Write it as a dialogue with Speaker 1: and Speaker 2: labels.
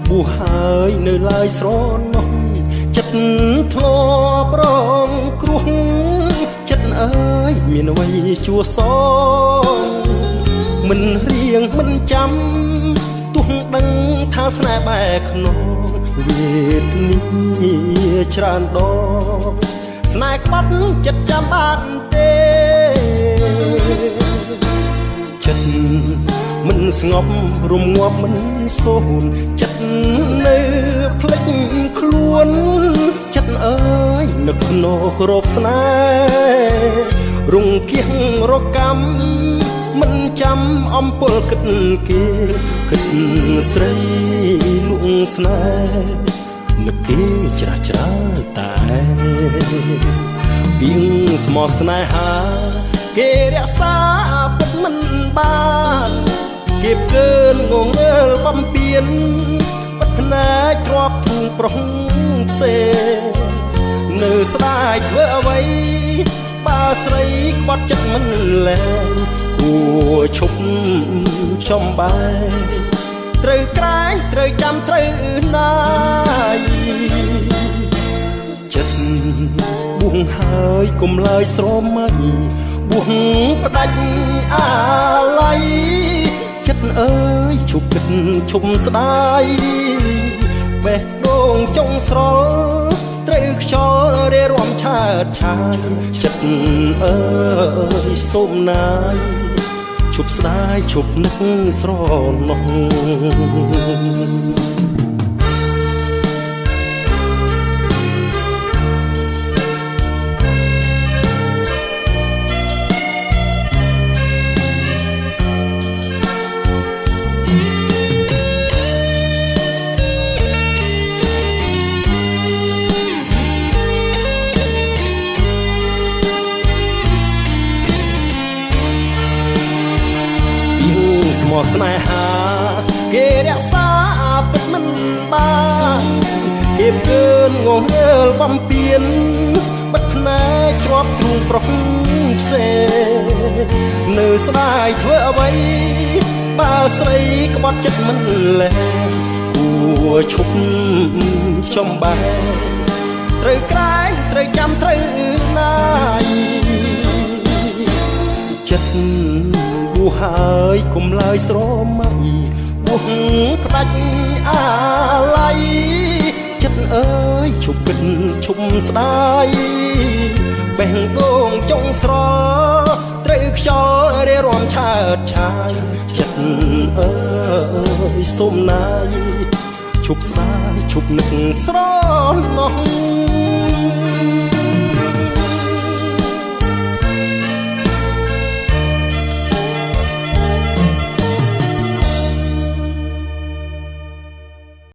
Speaker 1: បួសហើយនៅឡើយស្រណោះចិត្តធ្លាប់រងគ្រោះចិត្តអើយមានអ្វីជួសងមិនរៀងមិនចាំទោះដឹងថាស្នេហ៍បែកខ្នងវេទនាច្រើនដងស្នេហ៍ក្បត់ចិត្តចាំបានទេចិត្តមិនស្ងប់រំងាប់មិនសូនចិត្តនៅភ្លេចខ្លួនចិត្តអើយនឹកណោក្រោបស្នេហ៍រងគៀងរកម្មមិនចាំអំពើគិតគេគិតស្រីលួងស្នេហ៍នឹកគេច្រាស់ច្រាលតែពីងស្មោះស្នេហាគេរក្សាពិតមិនបានគេកើនងងើលបំពេញបាត់ភ្នែកទ្របធូងប្រុសផ្សេងនៅស្ដាយធ្វើអ្វីបើស្រីក្បត់ចិត្តមិនលែងគួឈប់ចំបាយត្រូវក្រែងត្រូវចាំត្រូវណាយចិត្តបួងហើយកុំឡើយស្រមៃបួងផ្ដាច់អាឡ័យចិត្តអើយឈប់គិតឈប់ស្ដាយបេះដូងចុងស្រល់ត្រូវខ្យល់រេរាំឆើតឆាយចិត្តអើយសូមណាយឈប់ស្ដាយឈប់នឹកស្រណោះស្នេហាគេរក្សាពិតមិនបានគេកើនងងើលបំពេញបិទភ្នែកទ្របទ្រូងប្រុសផ្សេងនៅស្ដាយធ្វើអ្វីបើស្រីក្បត់ចិត្តមិនលែងគួឈប់ចំបែត្រូវក្រែងត្រូវចាំត្រូវណាយចិត្តបួសហើយកុំឡើយស្រមៃបួសផ្ដាច់អាឡ័យចិត្តអើយឈប់គិតឈប់ស្ដាយបេះដូងចុងស្រល់ត្រូវខ្យល់រេរាំឆើតឆាយចិត្តអើយសូមណាយឈប់ស្ដាយឈប់នឹកស្រណោះ